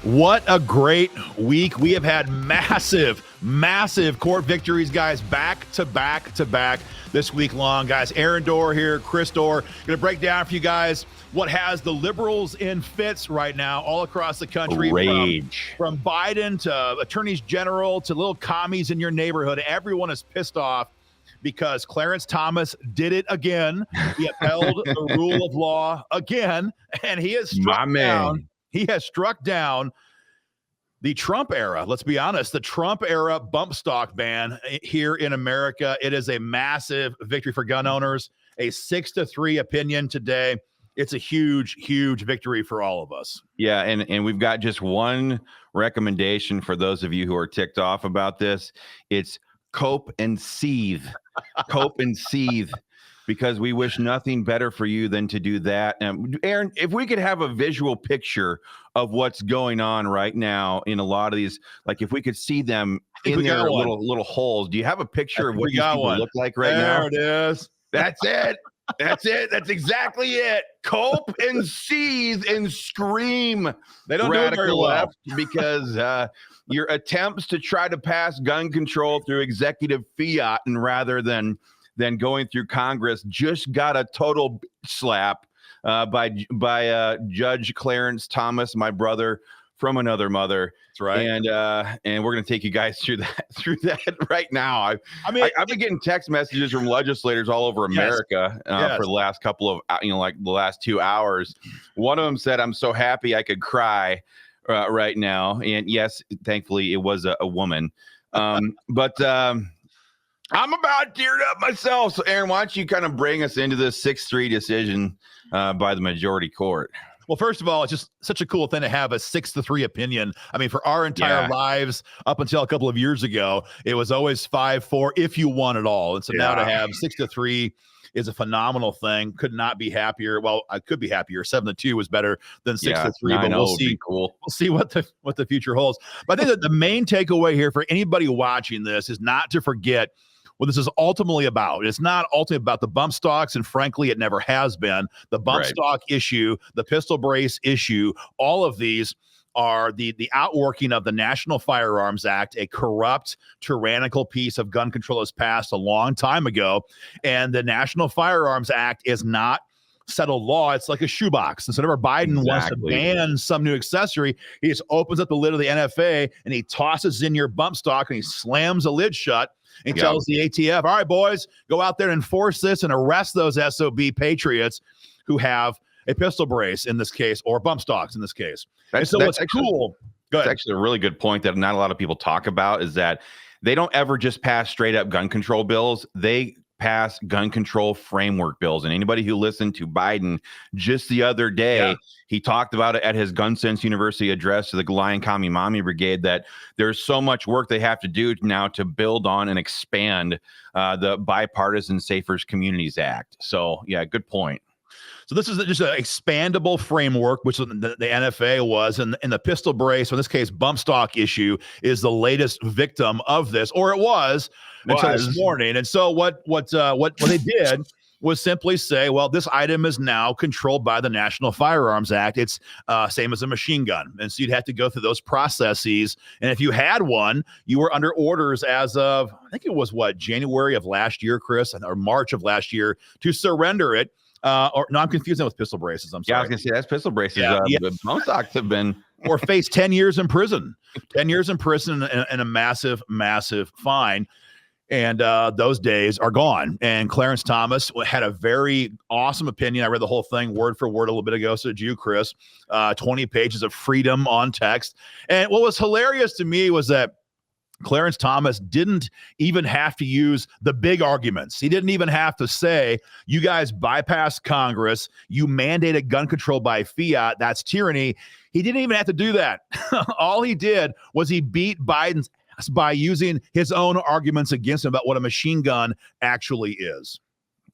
What a great week. We have had massive court victories, guys, back to back this week long. Guys, Aaron Dorr here, Chris Dorr, going to break down for you guys what has the liberals in fits right now all across the country. Rage. From Biden to attorneys general to little commies in your neighborhood. Everyone is pissed off because Clarence Thomas did it again. He upheld the rule of law again, and he has struck down. He has struck down the Trump era. Let's be honest, the Trump era bump stock ban here in America. It is a massive victory for gun owners, a 6-3 opinion today. It's a huge victory for all of us. Yeah, and we've got just one recommendation for those of you who are ticked off about this. It's cope and seethe. Cope and seethe. Because we wish nothing better for you than to do that. Aaron, if we could have a visual picture of what's going on right now in a lot of these, like if we could see them in their little holes. Do you have a picture of what these people look like right now? There it is. That's it. That's it. That's exactly it. Cope and seethe and scream. They don't do it very well. Because your attempts to try to pass gun control through executive fiat and rather than going through Congress just got a total slap by Judge Clarence Thomas, my brother from another mother. That's right. And we're going to take you guys through that right now. I've been getting text messages from legislators all over America for the last couple of the last 2 hours. One of them said, "I'm so happy I could cry right now." And yes, thankfully it was a woman. I'm about teared up myself. So, Aaron, why don't you kind of bring us into this 6-3 decision by the majority court? Well, first of all, it's just such a cool thing to have a 6-3 opinion. I mean, for our entire lives up until a couple of years ago, it was always 5-4 if you won it all. And so now to have 6-3 is a phenomenal thing. Could not be happier. Well, I could be happier. 7-2 was better than 6-3, but we'll see. Cool. We'll see what the future holds. But I think that the main takeaway here for anybody watching this is not to forget what this is ultimately about. It's not ultimately about the bump stocks, and frankly, it never has been. The bump stock issue, the pistol brace issue, all of these are the outworking of the National Firearms Act, a corrupt, tyrannical piece of gun control that was passed a long time ago. And the National Firearms Act is not settled law. It's like a shoebox. And so whenever Biden wants to ban some new accessory, he just opens up the lid of the NFA and he tosses in your bump stock and he slams the lid shut. And tells the ATF, all right, boys, go out there and enforce this and arrest those SOB patriots who have a pistol brace in this case or bump stocks in this case. That's cool. That's actually a really good point that not a lot of people talk about is that they don't ever just pass straight up gun control bills. They pass gun control framework bills. And anybody who listened to Biden just the other day, he talked about it at his Gun Sense University address to the Lion Commie Mommy Brigade that there's so much work they have to do now to build on and expand the Bipartisan Safer Communities Act. So, yeah, good point. So this is just an expandable framework, which the NFA was, and the pistol brace, or in this case, bump stock issue, is the latest victim of this, or it was until this morning. And so what they did was simply say, well, this item is now controlled by the National Firearms Act. It's same as a machine gun. And so you'd have to go through those processes. And if you had one, you were under orders as of, I think it was January of last year, Chris, or March of last year, to surrender it. Or no, I'm confusing with pistol braces. I'm sorry. Yeah, I was gonna say that's pistol braces. Bump stocks have been or face 10 years in prison, 10 years in prison and a massive fine. And those days are gone. And Clarence Thomas had a very awesome opinion. I read the whole thing word for word a little bit ago. So did you, Chris. 20 pages of freedom on text. And what was hilarious to me was that Clarence Thomas didn't even have to use the big arguments. He didn't even have to say, you guys bypassed Congress. You mandated gun control by fiat. That's tyranny. He didn't even have to do that. All he did was he beat Biden's ass by using his own arguments against him about what a machine gun actually is.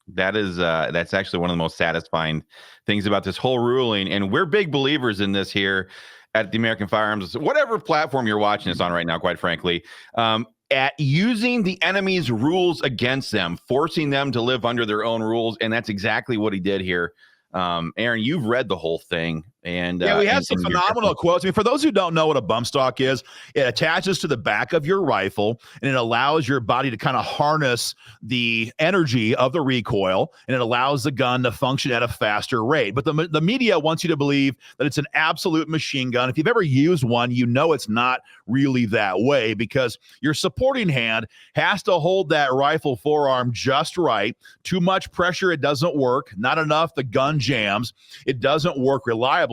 That's actually one of the most satisfying things about this whole ruling. And we're big believers in this here at the American Firearms, whatever platform you're watching this on right now, quite frankly, at using the enemy's rules against them, forcing them to live under their own rules. And that's exactly what he did here. Aaron, you've read the whole thing. And yeah, we have some and phenomenal quotes. I mean, for those who don't know what a bump stock is, it attaches to the back of your rifle and it allows your body to kind of harness the energy of the recoil, and it allows the gun to function at a faster rate. But the media wants you to believe that it's an absolute machine gun. If you've ever used one, you know it's not really that way, because your supporting hand has to hold that rifle forearm just right. Too much pressure, it doesn't work. Not enough, the gun jams. It doesn't work reliably.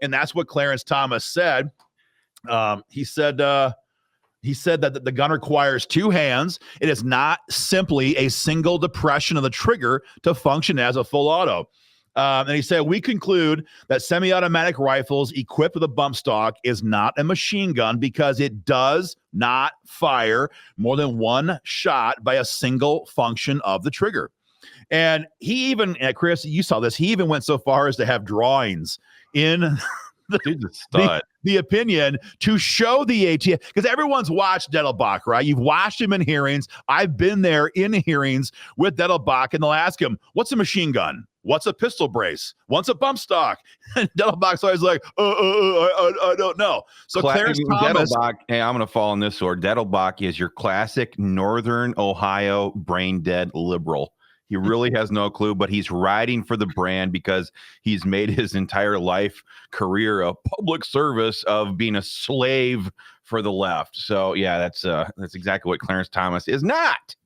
And that's what Clarence Thomas said. He said that the gun requires two hands. It is not simply a single depression of the trigger to function as a full auto. And he said, we conclude that semi-automatic rifles equipped with a bump stock is not a machine gun because it does not fire more than one shot by a single function of the trigger. And he even, Chris, you saw this, he even went so far as to have drawings in the opinion to show the ATF, because everyone's watched Dettelbach, right? You've watched him in hearings. I've been there in hearings with Dettelbach, and they'll ask him, what's a machine gun? What's a pistol brace? What's a bump stock? And Dettelbach's always like, I don't know. So Clarence Thomas, Dettelbach, hey, I'm going to fall on this sword. Dettelbach is your classic Northern Ohio brain dead liberal. He really has no clue, but he's riding for the brand because he's made his entire life career a public service of being a slave for the left. So yeah, that's exactly what Clarence Thomas is not.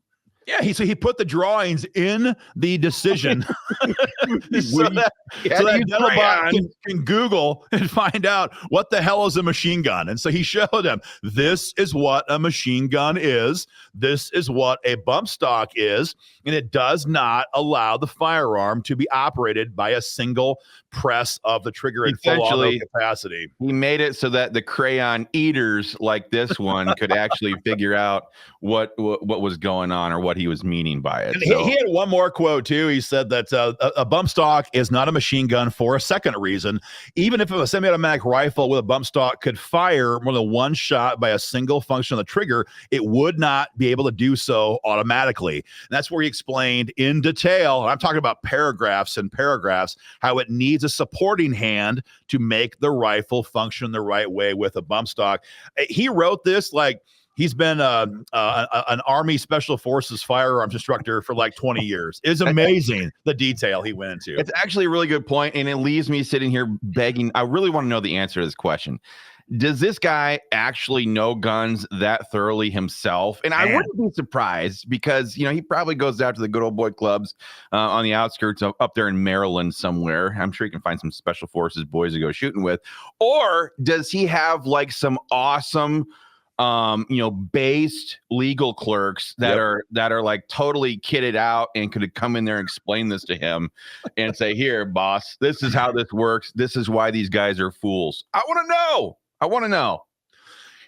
Yeah, he put the drawings in the decision so that Dettelbach can Google and find out what the hell is a machine gun. And so he showed him, this is what a machine gun is. This is what a bump stock is. And it does not allow the firearm to be operated by a single press of the trigger at full auto capacity. He made it so that the crayon eaters like this one could actually figure out what was going on or what he was meaning by it. So. He had one more quote too. He said that a bump stock is not a machine gun for a second reason. Even if a semi-automatic rifle with a bump stock could fire more than one shot by a single function of the trigger, it would not be able to do so automatically. And that's where he explained in detail, I'm talking about paragraphs and paragraphs, how it needs a supporting hand to make the rifle function the right way with a bump stock. He wrote this like he's been an Army Special Forces firearms instructor for like 20 years. It's amazing the detail he went into. It's actually a really good point, and it leaves me sitting here begging. I really want to know the answer to this question. Does this guy actually know guns that thoroughly himself? And I wouldn't be surprised because, he probably goes out to the good old boy clubs on the outskirts of up there in Maryland somewhere. I'm sure he can find some special forces boys to go shooting with. Or does he have like some awesome based legal clerks that are like totally kitted out and could come in there and explain this to him and say, here, boss, this is how this works. This is why these guys are fools. I want to know.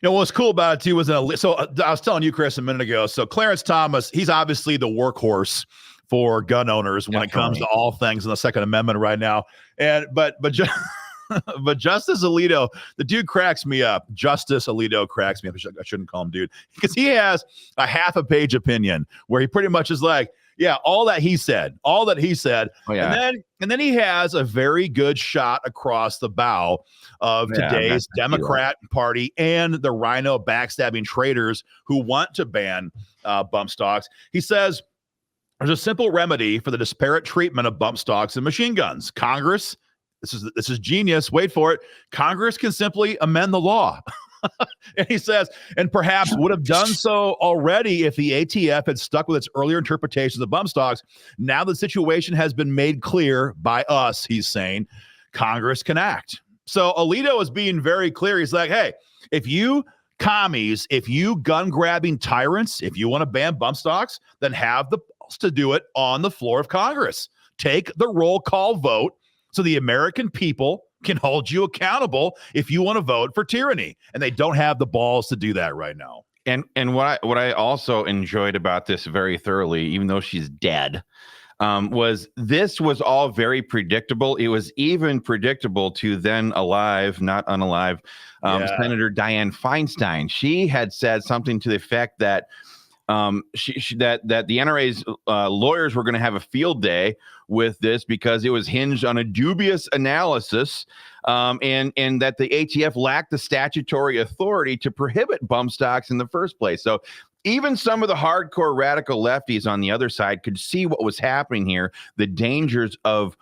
What's cool about it too was I was telling you, Chris, a minute ago. So Clarence Thomas, he's obviously the workhorse for gun owners when it comes to all things in the Second Amendment right now. But Justice Alito, the dude cracks me up. Justice Alito cracks me up. I shouldn't call him dude, because he has a half a page opinion where he pretty much is like, yeah, all that he said. Oh, yeah. And then he has a very good shot across the bow of today's Democrat Party and the rhino backstabbing traitors who want to ban bump stocks. He says there's a simple remedy for the disparate treatment of bump stocks and machine guns. Congress, this is genius. Wait for it. Congress can simply amend the law. And he says, and perhaps would have done so already if the ATF had stuck with its earlier interpretations of bump stocks. Now the situation has been made clear by us, he's saying, Congress can act. So Alito is being very clear. He's like, hey, if you commies, if you gun-grabbing tyrants, if you want to ban bump stocks, then have the balls to do it on the floor of Congress. Take the roll call vote so the American people can hold you accountable if you want to vote for tyranny. And they don't have the balls to do that right now. And what I also enjoyed about this very thoroughly, even though she's dead, was this was all very predictable. It was even predictable to then alive, not unalive, Senator Dianne Feinstein. She had said something to the effect that that the NRA's lawyers were going to have a field day with this because it was hinged on a dubious analysis, and that the ATF lacked the statutory authority to prohibit bump stocks in the first place. So even some of the hardcore radical lefties on the other side could see what was happening here, the dangers of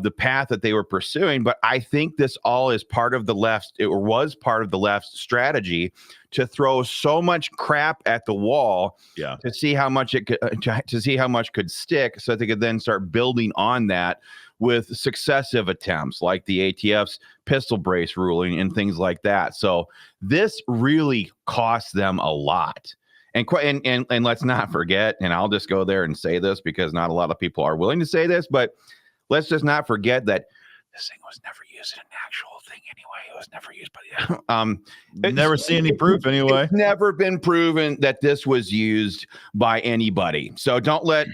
the path that they were pursuing. But I think this all is part of the left, or was part of the left's strategy to throw so much crap at the wall, to see how much it could, to see how much could stick, so that they could then start building on that with successive attempts like the ATF's pistol brace ruling and things like that. So this really cost them a lot. And let's not forget, and I'll just go there and say this because not a lot of people are willing to say this, but let's just not forget that this thing was never used in an actual thing anyway. It was never used by the never seen any proof anyway. It's never been proven that this was used by anybody. So don't let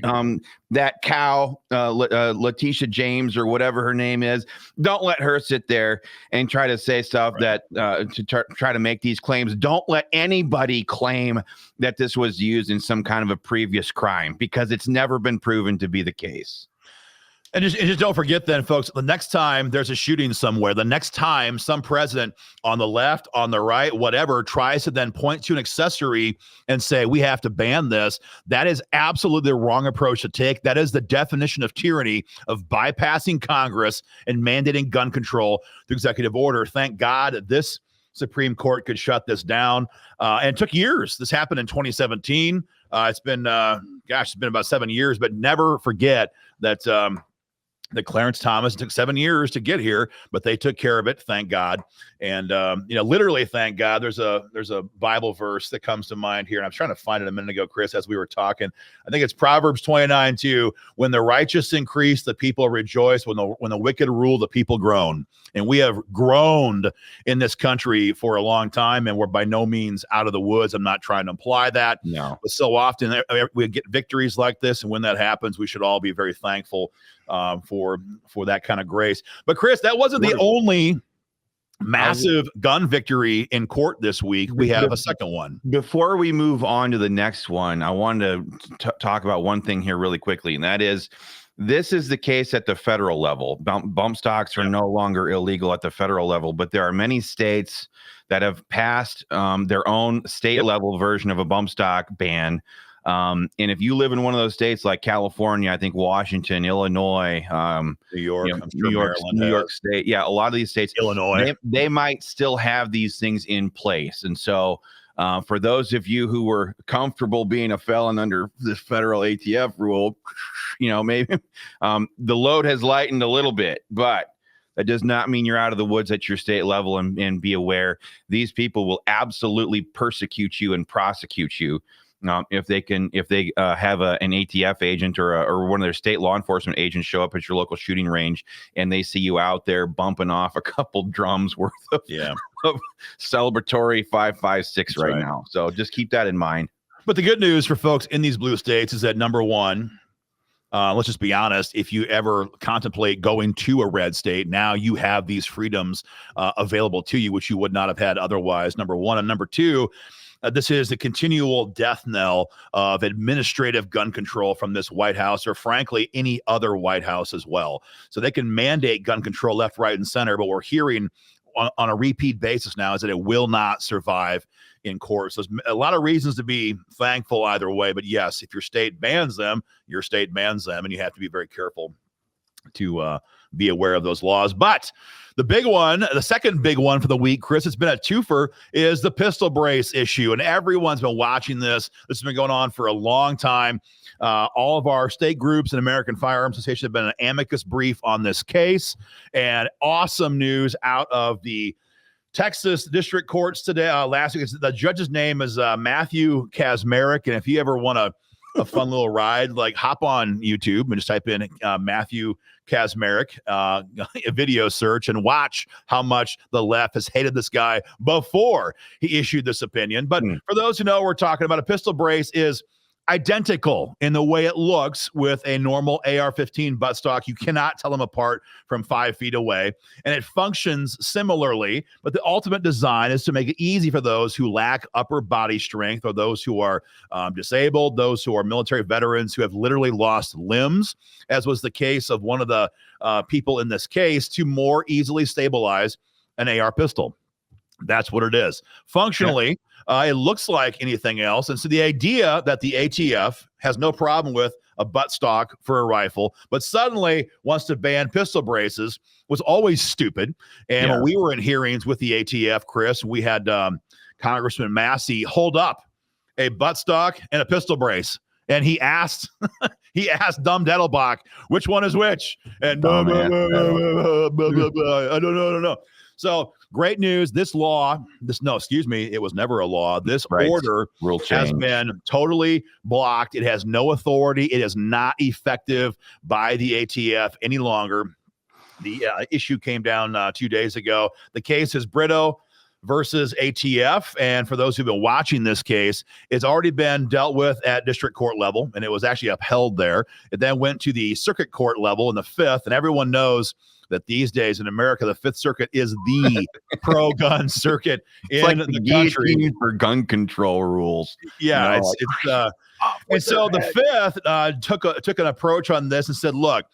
that cow, Letitia James or whatever her name is, don't let her sit there and try to say stuff that to try to make these claims. Don't let anybody claim that this was used in some kind of a previous crime, because it's never been proven to be the case. And just don't forget then, folks, the next time there's a shooting somewhere, the next time some president on the left, on the right, whatever, tries to then point to an accessory and say, we have to ban this, that is absolutely the wrong approach to take. That is the definition of tyranny, of bypassing Congress and mandating gun control through executive order. Thank God this Supreme Court could shut this down. And it took years. This happened in 2017. It's been, it's been about 7 years, but never forget that that Clarence Thomas took 7 years to get here, but they took care of it. Thank God. And, literally, thank God. There's a Bible verse that comes to mind here. And I was trying to find it a minute ago, Chris, as we were talking. I think it's Proverbs 29:2. When the righteous increase, the people rejoice. When the wicked rule, the people groan. And we have groaned in this country for a long time, and we're by no means out of the woods. I'm not trying to imply that. No. But so often we get victories like this, and when that happens, we should all be very thankful for that kind of grace. But Chris, that wasn't the only massive gun victory in court this week. We have a second one. Before we move on to the next one, I wanted to talk about one thing here really quickly, and that is, this is the case at the federal level. Bump stocks are no longer illegal at the federal level, but there are many states that have passed their own state level version of a bump stock ban. And if you live in one of those states like California, I think Washington, Illinois, New York, New York State. Yeah, a lot of these states, Illinois, they might still have these things in place. And so for those of you who were comfortable being a felon under this federal ATF rule, maybe the load has lightened a little bit, but that does not mean you're out of the woods at your state level. And be aware, these people will absolutely persecute you and prosecute you. If they have an ATF agent or one of their state law enforcement agents show up at your local shooting range and they see you out there bumping off a couple drums worth of celebratory 5.56 right now. So just keep that in mind. But the good news for folks in these blue states is that, number one, let's just be honest, if you ever contemplate going to a red state, now you have these freedoms available to you, which you would not have had otherwise, number one. And number two, this is the continual death knell of administrative gun control from this White House, or frankly, any other White House as well. So they can mandate gun control left, right, and center, but we're hearing on a repeat basis now is that it will not survive in court. So there's a lot of reasons to be thankful either way. But yes, if your state bans them, your state bans them, and you have to be very careful to be aware of those laws. But the big one, the second big one for the week, Chris, it's been a twofer, is the pistol brace issue. And everyone's been watching this. This has been going on for a long time. All of our state groups and American Firearms Association have been an amicus brief on this case. And awesome news out of the Texas district courts today. Last week, the judge's name is Matthew Kaczmarek. And if you ever want a fun little ride, like hop on YouTube and just type in Matthew Kaczmarek, a video search, and watch how much the left has hated this guy before he issued this opinion. But for those who know, we're talking about a pistol brace is identical in the way it looks with a normal AR-15 buttstock. You cannot tell them apart from 5 feet away, and it functions similarly, but the ultimate design is to make it easy for those who lack upper body strength, or those who are disabled, those who are military veterans who have literally lost limbs, as was the case of one of the people in this case, to more easily stabilize an AR pistol. That's what it is. Functionally, it looks like anything else. And so the idea that the ATF has no problem with a buttstock for a rifle, but suddenly wants to ban pistol braces, was always stupid. And when we were in hearings with the ATF, Chris, we had Congressman Massey hold up a buttstock and a pistol brace. And he asked Dumb Dettelbach, which one is which? And I don't know. So great news. This law, it was never a law. This order has been totally blocked. It has no authority. It is not effective by the ATF any longer. The issue came down 2 days ago. The case is Brito versus ATF. And for those who've been watching this case, it's already been dealt with at district court level, and it was actually upheld there. It then went to the circuit court level in the 5th, and everyone knows that these days in America, the 5th Circuit is the pro-gun circuit in the country for gun control rules. Yeah, and so the 5th took an approach on this and said, look,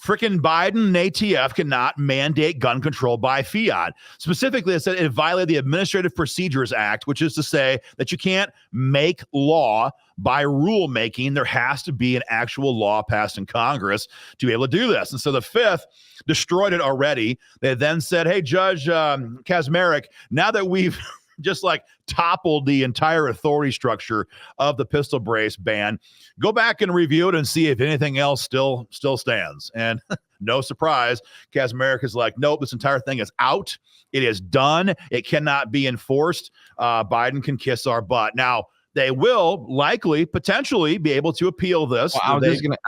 frickin' Biden and ATF cannot mandate gun control by fiat. Specifically, it said it violated the Administrative Procedures Act, which is to say that you can't make law by rulemaking. There has to be an actual law passed in Congress to be able to do this. And so the 5th destroyed it already. They then said, hey, Judge Kaczmarek, now that we've just like toppled the entire authority structure of the pistol brace ban, go back and review it and see if anything else still stands. And no surprise, Kaczmarek is like, nope, this entire thing is out. It is done. It cannot be enforced. Biden can kiss our butt. Now, they will likely, potentially be able to appeal this. Well, I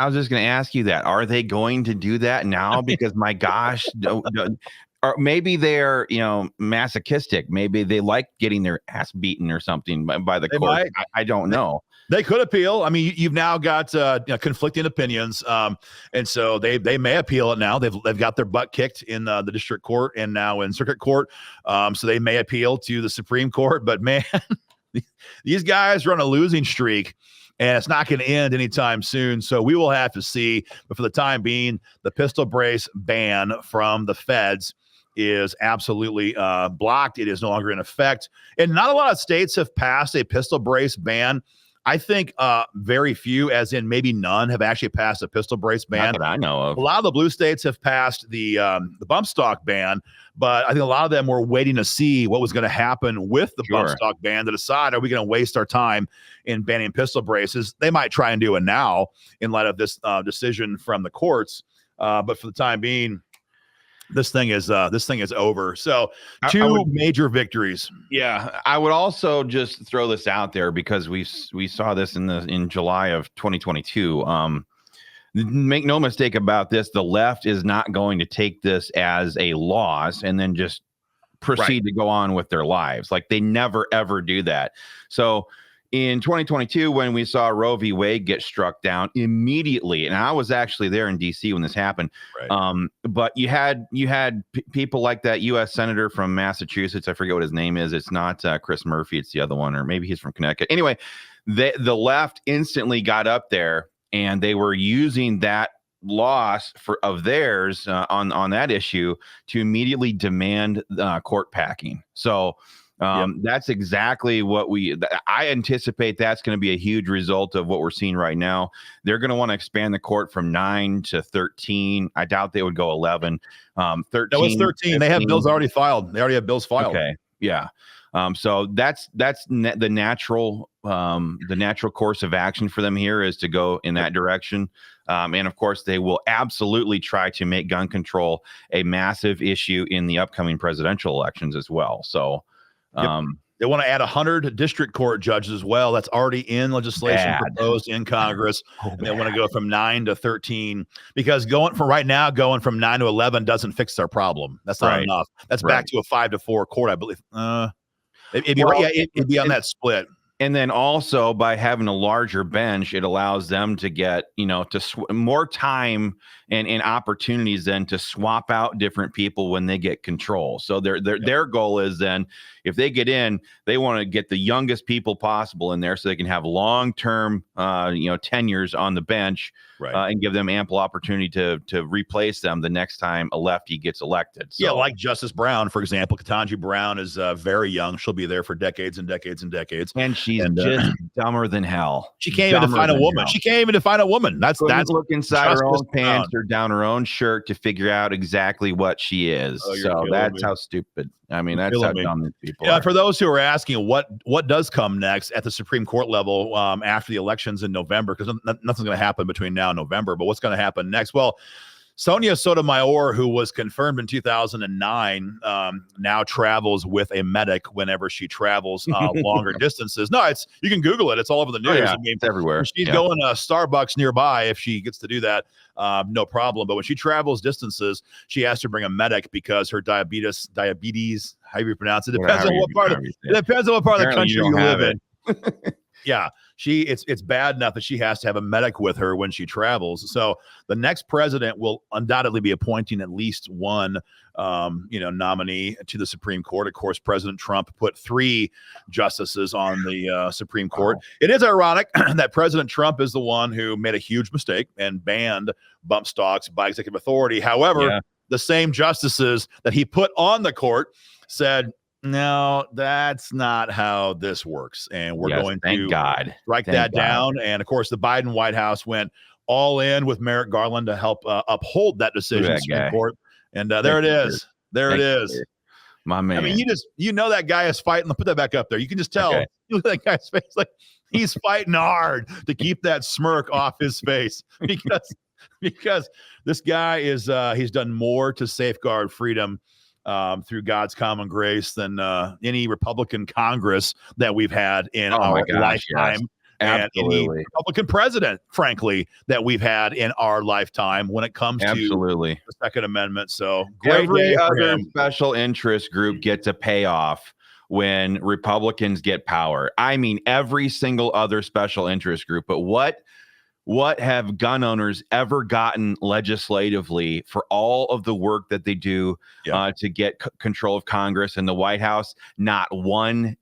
was just gonna ask you that. Are they going to do that now? Because my gosh, or maybe they're masochistic. Maybe they like getting their ass beaten or something by the court. I don't know. They could appeal. I mean, you've now got conflicting opinions, and so they may appeal it now. They've got their butt kicked in the district court and now in circuit court, so they may appeal to the Supreme Court. But man, these guys are on a losing streak, and it's not going to end anytime soon. So we will have to see. But for the time being, the pistol brace ban from the feds is absolutely blocked. It is no longer in effect. And not a lot of states have passed a pistol brace ban. I think very few, as in maybe none, have actually passed a pistol brace ban. Not that I know of. A lot of the blue states have passed the bump stock ban, but I think a lot of them were waiting to see what was going to happen with the bump stock ban to decide, are we going to waste our time in banning pistol braces? They might try and do it now in light of this decision from the courts, but for the time being, this thing is over. So two major victories. Yeah, I would also just throw this out there because we saw this in July of 2022. Make no mistake about this, the left is not going to take this as a loss and then just proceed to go on with their lives. Like, they never ever do that. So in 2022, when we saw Roe v. Wade get struck down immediately, and I was actually there in D.C. when this happened, but you had people like that U.S. senator from Massachusetts. I forget what his name is. It's not Chris Murphy. It's the other one, or maybe he's from Connecticut. Anyway, the left instantly got up there, and they were using that loss of theirs on that issue to immediately demand court packing. So that's exactly what I anticipate. That's going to be a huge result of what we're seeing right now. They're going to want to expand the court from 9 to 13. I doubt they would go 11. 13. No, it's 13. 15. They have bills already filed. They already have bills filed. Okay. Yeah. So that's the natural course of action for them here is to go in that direction. And of course, they will absolutely try to make gun control a massive issue in the upcoming presidential elections as well. So, they want to add 100 district court judges as well. That's already in legislation proposed in Congress. And they want to go from 9 to 13 because going from 9 to 11 doesn't fix their problem. That's not enough. That's back to a 5 to 4 court, I believe. It'd be on that split. And then also by having a larger bench, it allows them to get, more time and opportunities then to swap out different people when they get control. So their goal is then, if they get in, they want to get the youngest people possible in there so they can have long-term, tenures on the bench, and give them ample opportunity to replace them the next time a lefty gets elected. So, yeah, like Justice Brown, for example. Ketanji Brown is very young. She'll be there for decades and decades and decades. And she's just dumber than hell. She came in to find a woman. She came in to find a woman. That's look inside her own pants or down her own shirt to figure out exactly what she is. So that's how stupid. I mean, that's how dumb these people are. For those who are asking what does come next at the Supreme Court level after the elections in November, because nothing's going to happen between now and November, but what's going to happen next? Well, Sonia Sotomayor, who was confirmed in 2009, now travels with a medic whenever she travels longer distances. No, you can Google it. It's all over the news. I mean, it's everywhere. She's going to Starbucks nearby if she gets to do that. No problem. But when she travels distances, she has to bring a medic because her diabetes, how you pronounce it, depends on what part of the country you live in. Yeah, it's bad enough that she has to have a medic with her when she travels. So the next president will undoubtedly be appointing at least one, nominee to the Supreme Court. Of course, President Trump put 3 justices on the Supreme Court. It is ironic that President Trump is the one who made a huge mistake and banned bump stocks by executive authority. However, the same justices that he put on the court said, no, that's not how this works. And we're going to strike that down. And of course, the Biden White House went all in with Merrick Garland to help uphold that decision in the Supreme Court. And there it is. There it is. My man. I mean, that guy is fighting. Put that back up there. You can just tell. You look at that guy's face, like he's fighting hard to keep that smirk off his face because this guy is he's done more to safeguard freedom through God's common grace than any Republican Congress that we've had in our lifetime. And any Republican president, frankly, that we've had in our lifetime when it comes to the Second Amendment. So every other special interest group gets a payoff when Republicans get power. I mean, every single other special interest group. But what have gun owners ever gotten legislatively for all of the work that they do to get control of Congress and the White House? Not one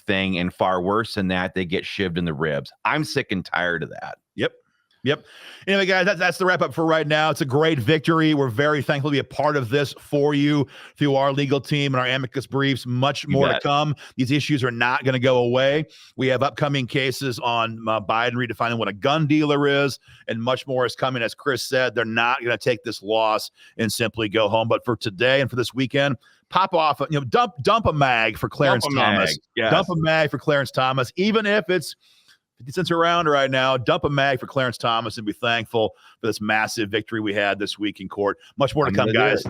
thing, and far worse than that, they get shivved in the ribs. I'm sick and tired of that. Yep. Anyway, guys, that's the wrap up for right now. It's a great victory. We're very thankful to be a part of this for you through our legal team and our amicus briefs. Much more to come. These issues are not going to go away. We have upcoming cases on Biden redefining what a gun dealer is, and much more is coming. As Chris said, they're not going to take this loss and simply go home. But for today and for this weekend, pop off, dump a mag for Clarence Thomas. Dump a mag for Clarence Thomas, even if it's 50 cents around right now. Dump a mag for Clarence Thomas and be thankful for this massive victory we had this week in court. Much more to come, guys.